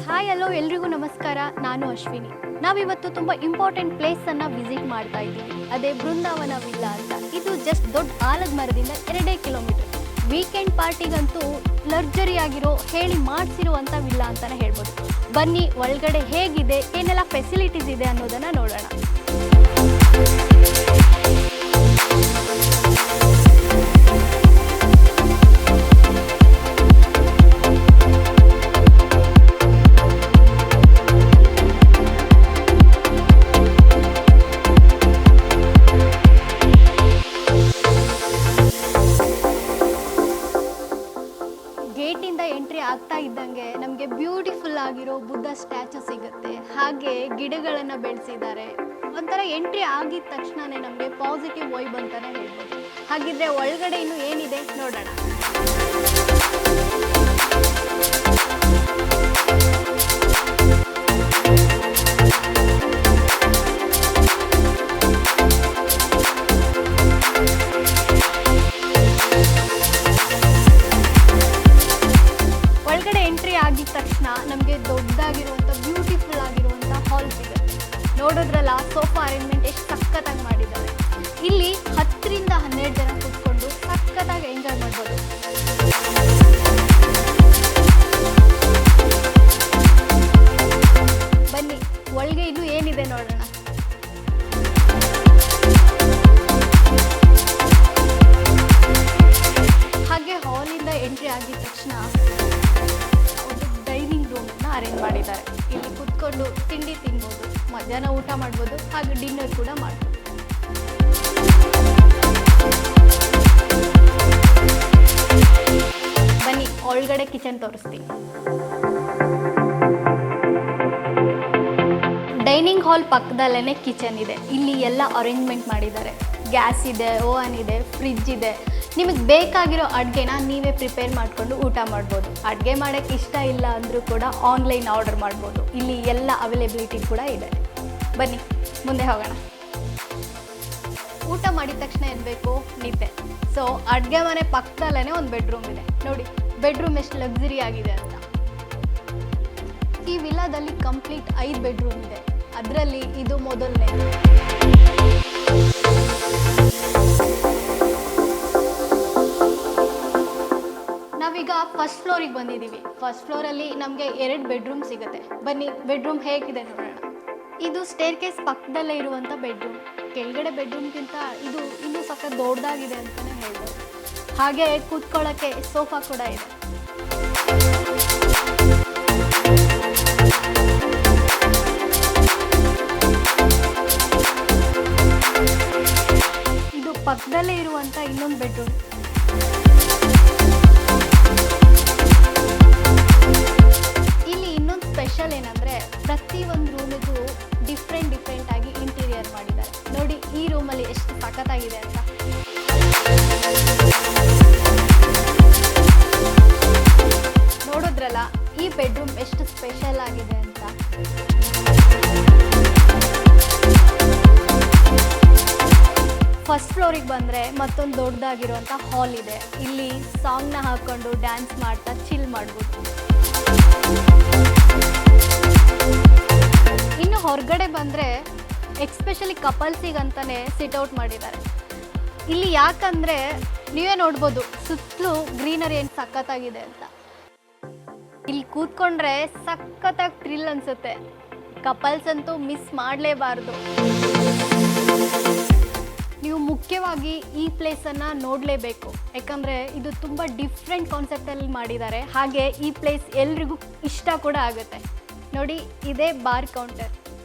Hi hello ಎಲ್ರಿಗೂ ನಮಸ್ಕಾರ. ನಾನು ಅಶ್ವಿನಿ. ನಾವಿವತ್ತು ತುಂಬ ಇಂಪಾರ್ಟೆಂಟ್ ಪ್ಲೇಸನ್ನು ವಿಸಿಟ್ ಮಾಡ್ತಾ ಇದ್ದೀವಿ. ಅದೇ ಬೃಂದಾವನ ವಿಲ್ಲಾ ಅಂತ. ಇದು ಜಸ್ಟ್ ದೊಡ್ಡ ಆಲದ ಮರದಿಂದ 2 ಕಿಲೋಮೀಟರ್. ವೀಕೆಂಡ್ ಪಾರ್ಟಿಗಂತೂ ಲರ್ಜರಿ ಆಗಿರೋ ಹೇಳಿ ಮಾಡಿಸಿರುವಂಥ ವಿಲ್ಲಾ ಅಂತಲೇ ಹೇಳ್ಬೋದು. ಬನ್ನಿ ಒಳಗಡೆ ಹೇಗಿದೆ, ಏನೆಲ್ಲ ಫೆಸಿಲಿಟೀಸ್ ಇದೆ ಅನ್ನೋದನ್ನು ನೋಡೋಣ. ಗೇಟಿಂದ ಎಂಟ್ರಿ ಆಗ್ತಾ ಇದ್ದಂಗೆ ನಮಗೆ ಬ್ಯೂಟಿಫುಲ್ ಆಗಿರೋ ಬುದ್ಧ ಸ್ಟ್ಯಾಚು ಸಿಗುತ್ತೆ. ಹಾಗೆ ಗಿಡಗಳನ್ನು ಬೆಳೆಸಿದ್ದಾರೆ. ಒಂಥರ ಎಂಟ್ರಿ ಆಗಿದ ತಕ್ಷಣನೇ ನಮಗೆ ಪಾಸಿಟಿವ್ ವೈಬ್ ಅಂತಲೇ ಹೇಳ್ಬೋದು. ಹಾಗಿದ್ರೆ ಒಳಗಡೆ ಇನ್ನು ಏನಿದೆ ನೋಡೋಣ. ಒಳಗಡೆ ಎಂಟ್ರಿ ಆಗಿದ ತಕ್ಷಣ ನಮಗೆ ದೊಡ್ಡದಾಗಿರುವಂಥ ಬ್ಯೂಟಿಫುಲ್ ಆಗಿರುವಂಥ ಹಾಲ್ ಸಿಗುತ್ತೆ. ನೋಡೋದ್ರಲ್ಲ ಸೋಫಾ ಅರೇಂಜ್ಮೆಂಟ್ ಎಷ್ಟು ಸಖತ್ತಾಗಿ ಮಾಡಿದ್ದಾರೆ. ಇಲ್ಲಿ 10ರಿಂದ 12 ಜನ ಕೂತ್ಕೊಂಡು ಸಖತ್ತಾಗಿ ಎಂಜಾಯ್ ಮಾಡ್ಬೋದು. ಬನ್ನಿ ಒಳಗೆ ಇನ್ನೂ ಏನಿದೆ ನೋಡೋಣ. ಹಾಗೆ ಹಾಲಿಂದ ಎಂಟ್ರಿ ಆಗಿದ ತಕ್ಷಣ ಒಂದು ಡೈನಿಂಗ್ ರೂಮನ್ನು ಅರೇಂಜ್ ಮಾಡಿದ್ದಾರೆ. ಇಲ್ಲಿ ಕುತ್ಕೊಂಡು ತಿಂಡಿ ತಿನ್ಬೋದು, ಮಧ್ಯಾಹ್ನ ಊಟ ಮಾಡ್ಬೋದು, ಹಾಗೆ ಡಿನ್ನರ್ ಕೂಡ ಮಾಡ್ಬೋದು. ಬನ್ನಿ ಒಳಗಡೆ ಕಿಚನ್ ತೋರಿಸ್ತೀನಿ. ಡೈನಿಂಗ್ ಹಾಲ್ ಪಕ್ಕದಲ್ಲೇ ಕಿಚನ್ ಇದೆ. ಇಲ್ಲಿ ಎಲ್ಲ ಅರೇಂಜ್ಮೆಂಟ್ ಮಾಡಿದ್ದಾರೆ. ಗ್ಯಾಸ್ ಇದೆ, ಓವನ್ ಇದೆ, ಫ್ರಿಡ್ಜ್ ಇದೆ. ನಿಮಗೆ ಬೇಕಾಗಿರೋ ಅಡುಗೆನ ನೀವೇ ಪ್ರಿಪೇರ್ ಮಾಡಿಕೊಂಡು ಊಟ ಮಾಡ್ಬೋದು. ಅಡುಗೆ ಮಾಡೋಕ್ಕೆ ಇಷ್ಟ ಇಲ್ಲ ಅಂದರೂ ಕೂಡ ಆನ್ಲೈನ್ ಆರ್ಡರ್ ಮಾಡ್ಬೋದು. ಇಲ್ಲಿ ಎಲ್ಲ ಅವೈಲೇಬಿಲಿಟಿ ಕೂಡ ಇದೆ. ಬನ್ನಿ ಮುಂದೆ ಹೋಗೋಣ. ಊಟ ಮಾಡಿದ ತಕ್ಷಣ ಏನು ಬೇಕು? ನಿದ್ದೆ. ಸೊ ಅಡುಗೆ ಮನೆ ಪಕ್ಕದಲ್ಲೇ ಒಂದು ಬೆಡ್ರೂಮ್ ಇದೆ. ನೋಡಿ ಬೆಡ್ರೂಮ್ ಎಷ್ಟು ಲಕ್ಸುರಿ ಆಗಿದೆ ಅಂತ. ಈ ವಿಲ್ಲಾದಲ್ಲಿ ಕಂಪ್ಲೀಟ್ 5 ಬೆಡ್ರೂಮ್ ಇದೆ. ಅದರಲ್ಲಿ ಇದು ಮೊದಲನೇ. ನಾವೀಗ ಫಸ್ಟ್ ಫ್ಲೋರಿಗೆ ಬಂದಿದ್ದೀವಿ. ಫಸ್ಟ್ ಫ್ಲೋರಲ್ಲಿ ನಮಗೆ 2 ಬೆಡ್ರೂಮ್ ಸಿಗುತ್ತೆ. ಬನ್ನಿ ಬೆಡ್ರೂಮ್ ಹೇಗಿದೆ ನೋಡೋಣ. ಇದು ಸ್ಟೇರ್ ಕೇಸ್ ಪಕ್ಕದಲ್ಲೇ ಇರುವಂಥ ಬೆಡ್ರೂಮ್. ಕೆಳಗಡೆ ಬೆಡ್ರೂಮ್ಗಿಂತ ಇದು ಇನ್ನೂ ಸಖತ್ ದೊಡ್ಡದಾಗಿದೆ ಅಂತಲೇ ಹೇಳ್ಬೋದು. ಹಾಗೆ ಕೂತ್ಕೊಳ್ಳೋಕ್ಕೆ ಸೋಫಾ ಕೂಡ ಇದೆ. ಇದು ಪಕ್ಕದಲ್ಲೇ ಇರುವಂಥ ಇನ್ನೊಂದು ಬೆಡ್ರೂಮ್. ಇಲ್ಲಿ ಇನ್ನೊಂದು ಸ್ಪೆಷಲ್ ಏನಂದರೆ ಪ್ರತಿಯೊಂದು ರೂಮಿಗೂ ಡಿಫ್ರೆಂಟ್ ಆಗಿ ಇಂಟೀರಿಯರ್ ಮಾಡಿದ್ದಾರೆ. ನೋಡಿ ಈ ರೂಮಲ್ಲಿ ಎಷ್ಟು ಸಖತ್ತಾಗಿದೆ ಅಂತ. ನೋಡಿದ್ರಲ್ಲ ಈ ಬೆಡ್ರೂಮ್ ಎಷ್ಟು ಸ್ಪೆಷಲ್ ಆಗಿದೆ ಅಂತ. ಫಸ್ಟ್ ಫ್ಲೋರಿಗೆ ಬಂದರೆ ಮತ್ತೊಂದು ದೊಡ್ಡದಾಗಿರುವಂಥ ಹಾಲ್ ಇದೆ. ಇಲ್ಲಿ ಸಾಂಗ್ನ ಹಾಕ್ಕೊಂಡು ಡ್ಯಾನ್ಸ್ ಮಾಡ್ತಾ ಚಿಲ್ ಮಾಡ್ಬೋದು. ಇನ್ನು ಹೊರಗಡೆ ಬಂದರೆ ಎಕ್ಸ್ಪೆಷಲಿ ಕಪಲ್ಸಿಗಂತಲೇ ಸಿಟ್ಔಟ್ ಮಾಡಿದ್ದಾರೆ. ಇಲ್ಲಿ ಯಾಕಂದರೆ ನೀವೇ ನೋಡ್ಬೋದು ಸುತ್ತಲೂ ಗ್ರೀನರಿ ಏನು ಸಖತ್ತಾಗಿದೆ ಅಂತ. ಇಲ್ಲಿ ಕೂತ್ಕೊಂಡ್ರೆ ಸಖತ್ತಾಗಿ ಥ್ರಿಲ್ ಅನಿಸುತ್ತೆ. ಕಪಲ್ಸ್ ಅಂತೂ ಮಿಸ್ ಮಾಡಲೇಬಾರ್ದು. ನೀವು ಮುಖ್ಯವಾಗಿ ಈ ಪ್ಲೇಸನ್ನು ನೋಡಲೇಬೇಕು. ಯಾಕಂದರೆ ಇದು ತುಂಬ ಡಿಫ್ರೆಂಟ್ ಕಾನ್ಸೆಪ್ಟಲ್ಲಿ ಮಾಡಿದ್ದಾರೆ. ಹಾಗೆ ಈ ಪ್ಲೇಸ್ ಎಲ್ರಿಗೂ ಇಷ್ಟ ಕೂಡ ಆಗುತ್ತೆ. ನೋಡಿ ಇದೇ ಬಾರ್ ಕೌಂಟರ್.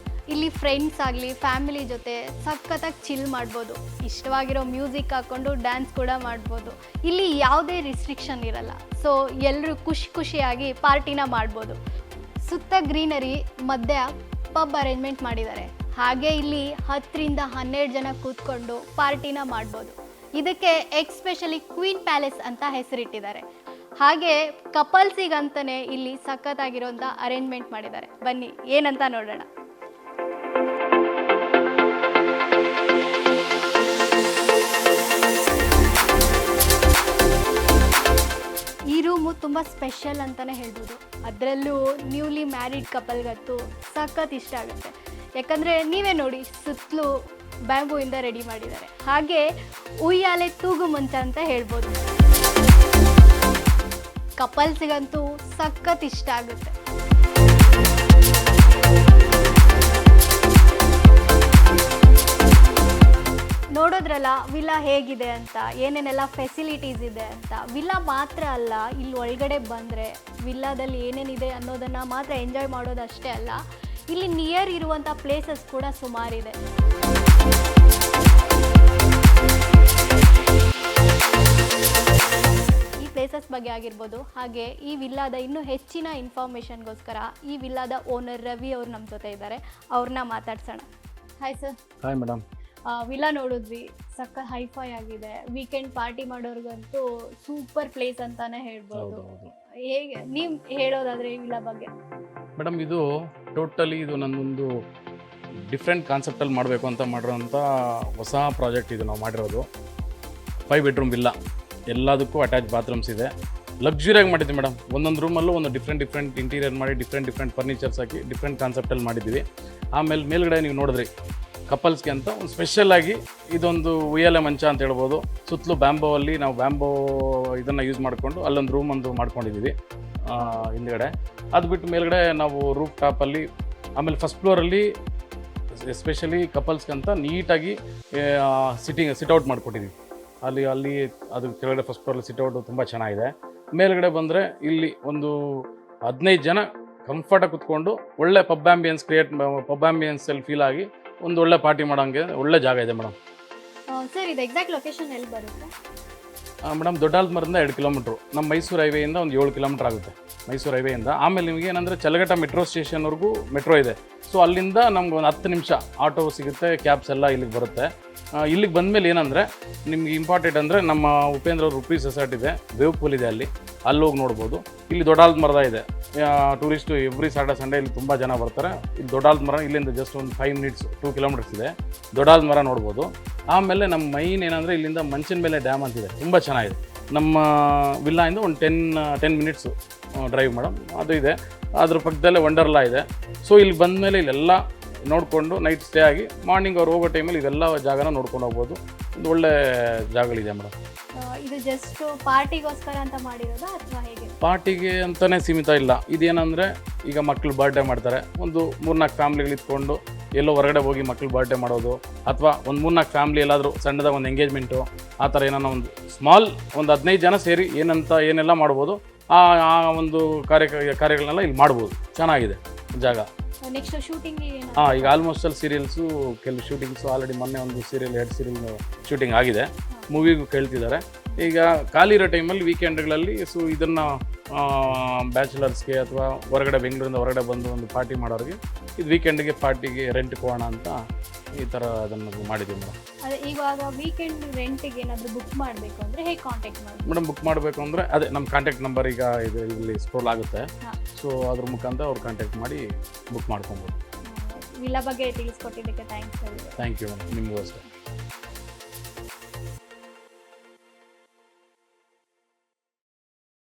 ಇಲ್ಲಿ ಫ್ರೆಂಡ್ಸ್ ಆಗಲಿ ಫ್ಯಾಮಿಲಿ ಜೊತೆ ಸಖತ್ತಾಗಿ ಚಿಲ್ ಮಾಡ್ಬೋದು. ಇಷ್ಟವಾಗಿರೋ ಮ್ಯೂಸಿಕ್ ಹಾಕ್ಕೊಂಡು ಡ್ಯಾನ್ಸ್ ಕೂಡ ಮಾಡ್ಬೋದು. ಇಲ್ಲಿ ಯಾವುದೇ ರಿಸ್ಟ್ರಿಕ್ಷನ್ ಇರಲ್ಲ. ಸೊ ಎಲ್ಲರೂ ಖುಷಿಯಾಗಿ ಪಾರ್ಟಿನ ಮಾಡ್ಬೋದು. ಸುತ್ತ ಗ್ರೀನರಿ, ಮಧ್ಯ ಪಬ್ ಅರೇಂಜ್ಮೆಂಟ್ ಮಾಡಿದ್ದಾರೆ. ಹಾಗೆ ಇಲ್ಲಿ 10ರಿಂದ 12 ಜನ ಕೂತ್ಕೊಂಡು ಪಾರ್ಟಿನ ಮಾಡ್ಬೋದು. ಇದಕ್ಕೆ ಎಕ್ಸ್ಪೆಷಲಿ ಕ್ವೀನ್ ಪ್ಯಾಲೇಸ್ ಅಂತ ಹೆಸರಿಟ್ಟಿದ್ದಾರೆ. ಹಾಗೆ ಕಪಲ್ಸಿಗಂತಲೇ ಇಲ್ಲಿ ಸಖತ್ತಾಗಿರೋಂಥ ಅರೇಂಜ್ಮೆಂಟ್ ಮಾಡಿದ್ದಾರೆ. ಬನ್ನಿ ಏನಂತ ನೋಡೋಣ. ಈ ರೂಮು ರೂಮು ತುಂಬ ಸ್ಪೆಷಲ್ ಅಂತಲೇ ಹೇಳ್ಬೋದು. ಅದರಲ್ಲೂ ನ್ಯೂಲಿ ಮ್ಯಾರಿಡ್ ಕಪಲ್ಗಂತೂ ಸಖತ್ ಇಷ್ಟ ಆಗುತ್ತೆ. ಯಾಕಂದರೆ ನೀವೇ ನೋಡಿ, ಸುತ್ತಲೂ ಬ್ಯಾಂಬೂಯಿಂದ ರೆಡಿ ಮಾಡಿದ್ದಾರೆ. ಹಾಗೆ ಉಯ್ಯಾಲೆ ತೂಗು ಮಂಚ ಅಂತ ಹೇಳ್ಬೋದು. ಕಪಲ್ಸಿಗಂತೂ ಸಖತ್ ಇಷ್ಟ ಆಗುತ್ತೆ. ನೋಡೋದ್ರಲ್ಲ ವಿಲ್ಲಾ ಹೇಗಿದೆ ಅಂತ, ಏನೇನೆಲ್ಲ ಫೆಸಿಲಿಟೀಸ್ ಇದೆ ಅಂತ. ವಿಲ್ಲಾ ಮಾತ್ರ ಅಲ್ಲ, ಇಲ್ಲಿ ಒಳಗಡೆ ಬಂದರೆ ವಿಲ್ಲಾದಲ್ಲಿ ಏನೇನಿದೆ ಅನ್ನೋದನ್ನು ಮಾತ್ರ ಎಂಜಾಯ್ ಮಾಡೋದಷ್ಟೇ ಅಲ್ಲ, ಇಲ್ಲಿ ನಿಯರ್ ಇರುವಂಥ ಪ್ಲೇಸಸ್ ಕೂಡ ಸುಮಾರಿದೆ. ಈ ಪ್ಲೇಸಸ್ ಬಗ್ಗೆ ಆಗಿರ್ಬೋದು, ಹಾಗೆ ಈ ವಿಲ್ಲಾದ ಇನ್ನೂ ಹೆಚ್ಚಿನ ಇನ್ಫಾರ್ಮೇಷನ್ಗೋಸ್ಕರ ಈ ವಿಲ್ಲಾದ ಓನರ್ ರವಿ ಅವರು ನಮ್ಮ ಜೊತೆ ಇದ್ದಾರೆ. ಅವ್ರನ್ನ ಮಾತಾಡ್ಸೋಣ. Hi sir. Hi madam. Villa ನೋಡಿದ್ವಿ, ಸಕ್ಕ ಹೈಫೈ ಆಗಿದೆ. ವೀಕೆಂಡ್ ಪಾರ್ಟಿ ಮಾಡೋರ್ಗಂತೂ ಸೂಪರ್ ಪ್ಲೇಸ್ ಅಂತಾನೆ ಹೇಳ್ಬೋದು. ಹೇಗೆ ನೀವು ಹೇಳೋದಾದ್ರೆ ಈ ವಿಲ್ಲಾ ಬಗ್ಗೆ? ಮೇಡಮ್, ಇದು ಟೋಟಲಿ ಇದು ನನ್ನೊಂದು ಡಿಫ್ರೆಂಟ್ ಕಾನ್ಸೆಪ್ಟಲ್ಲಿ ಮಾಡಬೇಕು ಅಂತ ಮಾಡಿರೋಂಥ ಹೊಸ ಪ್ರಾಜೆಕ್ಟ್. ಇದು ನಾವು ಮಾಡಿರೋದು 5 ಬೆಡ್ರೂಮ್ ವಿಲ್ಲಾ, ಎಲ್ಲದಕ್ಕೂ ಅಟ್ಯಾಚ್ ಬಾತ್ರೂಮ್ಸ್ ಇದೆ. ಲಕ್ಸುರಿಯಾಗಿ ಮಾಡಿದ್ವಿ ಮೇಡಮ್. ಒಂದೊಂದು ರೂಮಲ್ಲೂ ಒಂದು ಡಿಫ್ರೆಂಟ್ ಇಂಟೀರಿಯರ್ ಮಾಡಿ ಡಿಫ್ರೆಂಟ್ ಫರ್ನಿಚರ್ಸ್ ಹಾಕಿ ಡಿಫ್ರೆಂಟ್ ಕಾನ್ಸೆಪ್ಟಲ್ಲಿ ಮಾಡಿದ್ದೀವಿ. ಆಮೇಲೆ ಮೇಲ್ಗಡೆ ನೀವು ನೋಡಿದ್ರಿ ಕಪಲ್ಸ್ಗೆ ಅಂತ ಒಂದು ಸ್ಪೆಷಲಾಗಿ ಇದೊಂದು ಉಯ್ಯಾಲೆ ಮಂಚ ಅಂತ ಹೇಳ್ಬೋದು. ಸುತ್ತಲೂ ಬ್ಯಾಂಬೋಲ್ಲಿ ನಾವು ಬ್ಯಾಂಬೋ ಇದನ್ನು ಯೂಸ್ ಮಾಡಿಕೊಂಡು ಅಲ್ಲೊಂದು ರೂಮ್ ಒಂದು ಮಾಡ್ಕೊಂಡಿದ್ದೀವಿ ಹಿಂದ್ಗಡೆ. ಅದು ಬಿಟ್ಟು ಮೇಲ್ಗಡೆ ನಾವು ರೂಫ್ ಟಾಪಲ್ಲಿ, ಆಮೇಲೆ ಫಸ್ಟ್ ಫ್ಲೋರಲ್ಲಿ ಎಸ್ಪೆಷಲಿ ಕಪಲ್ಸ್ಗೆ ಅಂತ ನೀಟಾಗಿ ಸಿಟ್ಔಟ್ ಮಾಡಿಕೊಟ್ಟಿದ್ದೀವಿ. ಅಲ್ಲಿ ಅದು ಕೆಳಗಡೆ ಫಸ್ಟ್ ಫ್ಲೋರಲ್ಲಿ ಸಿಟ್ಔಟು ತುಂಬ ಚೆನ್ನಾಗಿದೆ. ಮೇಲ್ಗಡೆ ಬಂದರೆ ಇಲ್ಲಿ ಒಂದು 15 ಜನ ಕಂಫರ್ಟಾಗಿ ಕುತ್ಕೊಂಡು ಒಳ್ಳೆ ಪಬ್ ಆ್ಯಂಬಿಯನ್ಸಲ್ಲಿ ಫೀಲ್ ಆಗಿ ಒಂದು ಒಳ್ಳೆ ಪಾರ್ಟಿ ಮಾಡೋಂಗೆ ಒಳ್ಳೆ ಜಾಗ ಇದೆ ಮೇಡಮ್. ಸರ್, ಇದು ಎಕ್ಸಾಕ್ಟ್ ಲೊಕೇಶನ್ ಎಲ್ಲಿ ಬರುತ್ತೆ? ಮೇಡಮ್, ದೊಡ್ಡಾಲ್ಮರದಿಂದ 2 ಕಿಲೋಮೀಟ್ರು. ನಮ್ಮ ಮೈಸೂರು ಹೈವೇಯಿಂದ ಒಂದು 7 ಕಿಲೋಮೀಟ್ರ್ ಆಗುತ್ತೆ ಮೈಸೂರು ಹೈವೇಯಿಂದ. ಆಮೇಲೆ ನಿಮಗೆ ಏನಂದರೆ ಚಲಘಟ್ಟ ಮೆಟ್ರೋ ಸ್ಟೇಷನ್ವರೆಗೂ ಮೆಟ್ರೋ ಇದೆ. ಸೊ ಅಲ್ಲಿಂದ ನಮ್ಗೆ ಒಂದು 10 ನಿಮಿಷ ಆಟೋ ಸಿಗುತ್ತೆ, ಕ್ಯಾಬ್ಸ್ ಎಲ್ಲ ಇಲ್ಲಿಗೆ ಬರುತ್ತೆ. ಇಲ್ಲಿಗೆ ಬಂದಮೇಲೆ ಏನಂದರೆ ನಿಮ್ಗೆ ಇಂಪಾರ್ಟೆಂಟ್ ಅಂದರೆ ನಮ್ಮ ಉಪೇಂದ್ರ ಅವ್ರ ರುಪಿ ಸೊಸೈಟಿ ಇದೆ, ವೇವ್ ಪೂಲ್ ಇದೆ, ಅಲ್ಲಿ ಹೋಗಿ ನೋಡ್ಬೋದು. ಇಲ್ಲಿ ದೊಡ್ಡಾಲ್ಮರದ ಇದೆ. ಟೂರಿಸ್ಟು ಎವ್ರಿ ಸಾಟರ್ಡೆ ಸಂಡೇ ಇಲ್ಲಿ ತುಂಬ ಜನ ಬರ್ತಾರೆ. ಇಲ್ಲಿ ದೊಡ್ಡಾಲ್ಮರ ಇಲ್ಲಿಂದ ಜಸ್ಟ್ ಒಂದು 5 ಮಿನಿಟ್ಸ್ 2 ಕಿಲೋಮೀಟರ್ಸ್ ಇದೆ. ದೊಡ್ಡಾಲ್ಮರ ನೋಡ್ಬೋದು. ಆಮೇಲೆ ನಮ್ಮ ಮೈನ್ ಏನಂದರೆ ಇಲ್ಲಿಂದ ಮಂಚಿನ ಮೇಲೆ ಡ್ಯಾಮ್ ಅಂತಿದೆ, ತುಂಬ ಚೆನ್ನಾಗಿದೆ. ನಮ್ಮ ವಿಲ್ಲಾಯಿಂದ ಒಂದು 10 ಮಿನಿಟ್ಸು ಡ್ರೈವ್ ಮೇಡಮ್, ಅದು ಇದೆ. ಅದ್ರ ಪಕ್ಕದಲ್ಲೇ ವಂಡರ್ಲಾ ಇದೆ. ಸೊ ಇಲ್ಲಿ ಬಂದಮೇಲೆ ಇಲ್ಲೆಲ್ಲ ನೋಡಿಕೊಂಡು ನೈಟ್ ಸ್ಟೇ ಆಗಿ ಮಾರ್ನಿಂಗ್ ಅವ್ರು ಹೋಗೋ ಟೈಮಲ್ಲಿ ಇದೆಲ್ಲ ಜಾಗನ ನೋಡ್ಕೊಂಡು ಹೋಗ್ಬೋದು. ಒಂದು ಒಳ್ಳೆ ಜಾಗಗಳಿದೆ ಮೇಡಮ್. ಇದು ಜಸ್ಟ್ ಪಾರ್ಟಿಗೋಸ್ಕರ ಅಂತ ಮಾಡಿರೋದಾ ಅಥವಾ ಹೇಗೆ? ಪಾರ್ಟಿಗೆ ಅಂತಲೇ ಸೀಮಿತ ಇಲ್ಲ. ಇದೇನಂದರೆ ಈಗ ಮಕ್ಕಳು ಬರ್ಡೇ ಮಾಡ್ತಾರೆ, ಒಂದು 3-4 ಫ್ಯಾಮ್ಲಿಗಳು ಇಟ್ಕೊಂಡು ಎಲ್ಲೋ ಹೊರಗಡೆ ಹೋಗಿ ಮಕ್ಕಳು ಬರ್ಡೇ ಮಾಡೋದು, ಅಥವಾ ಒಂದು 3-4 ಫ್ಯಾಮ್ಲಿ ಎಲ್ಲಾದರೂ ಸಣ್ಣದಾಗ ಒಂದು ಎಂಗೇಜ್ಮೆಂಟು ಆ ಥರ ಏನೋ ಒಂದು ಸ್ಮಾಲ್ ಒಂದು 15 ಜನ ಸೇರಿ ಏನೆಲ್ಲ ಮಾಡ್ಬೋದು, ಆ ಒಂದು ಕಾರ್ಯಗಳನ್ನೆಲ್ಲ ಇಲ್ಲಿ ಮಾಡ್ಬೋದು. ಚೆನ್ನಾಗಿದೆ ಜಾಗ. ನೆಕ್ಸ್ಟ್ ಶೂಟಿಂಗ್ ಈಗ ಆಲ್ಮೋಸ್ಟ್ ಅಲ್ಲಿ ಸೀರಿಯಲ್ಸು ಕೆಲವು ಶೂಟಿಂಗ್ಸು ಆಲ್ರೆಡಿ ಮೊನ್ನೆ ಒಂದು ಸೀರಿಯಲ್ 2 ಸೀರಿಯಲ್ ಶೂಟಿಂಗ್ ಆಗಿದೆ. ಮೂವಿಗೂ ಕೇಳ್ತಿದ್ದಾರೆ. ಈಗ ಖಾಲಿ ಇರೋ ಟೈಮಲ್ಲಿ ವೀಕೆಂಡ್ಗಳಲ್ಲಿ ಸೊ ಇದನ್ನು ಬ್ಯಾಚುಲರ್ಸ್ಗೆ ಅಥವಾ ಬೆಂಗಳೂರಿಂದ ಹೊರಗಡೆ ಬಂದು ಒಂದು ಪಾರ್ಟಿ ಮಾಡೋರಿಗೆ ಇದು ವೀಕೆಂಡ್ಗೆ ಪಾರ್ಟಿಗೆ ರೆಂಟ್ ಕೊಡೋಣ ಅಂತ ಈ ಥರ ಅದನ್ನು ಮಾಡಿದ್ದೀವಿ ಮೇಡಮ್. ಅದೇ ಇವಾಗ ವೀಕೆಂಡ್ ರೆಂಟಿಗೆ ಏನಾದರೂ ಬುಕ್ ಮಾಡಬೇಕು ಅಂದರೆ ಹೇಗೆ ಕಾಂಟ್ಯಾಕ್ಟ್ ಮಾಡಿ ಮೇಡಮ್? ಬುಕ್ ಮಾಡಬೇಕು ಅಂದರೆ ಅದೇ ನಮ್ಮ ಕಾಂಟ್ಯಾಕ್ಟ್ ನಂಬರ್ ಈಗ ಇಲ್ಲಿ ಸ್ಕ್ರೋಲ್ ಆಗುತ್ತೆ. ಸೊ ಅದ್ರ ಮುಖಾಂತರ ಅವ್ರು ಕಾಂಟ್ಯಾಕ್ಟ್ ಮಾಡಿ ಬುಕ್ ಮಾಡ್ಕೊಬೋದು. ವಿಲ್ಲಾ ಬಗ್ಗೆ ತಿಳಿಸ್ಕೊಟ್ಟಿದ್ದಕ್ಕೆ ಥ್ಯಾಂಕ್ಸ್. ಥ್ಯಾಂಕ್ ಯು ಮೇಡಮ್, ನಿಮಗೂ ಅಷ್ಟೇ.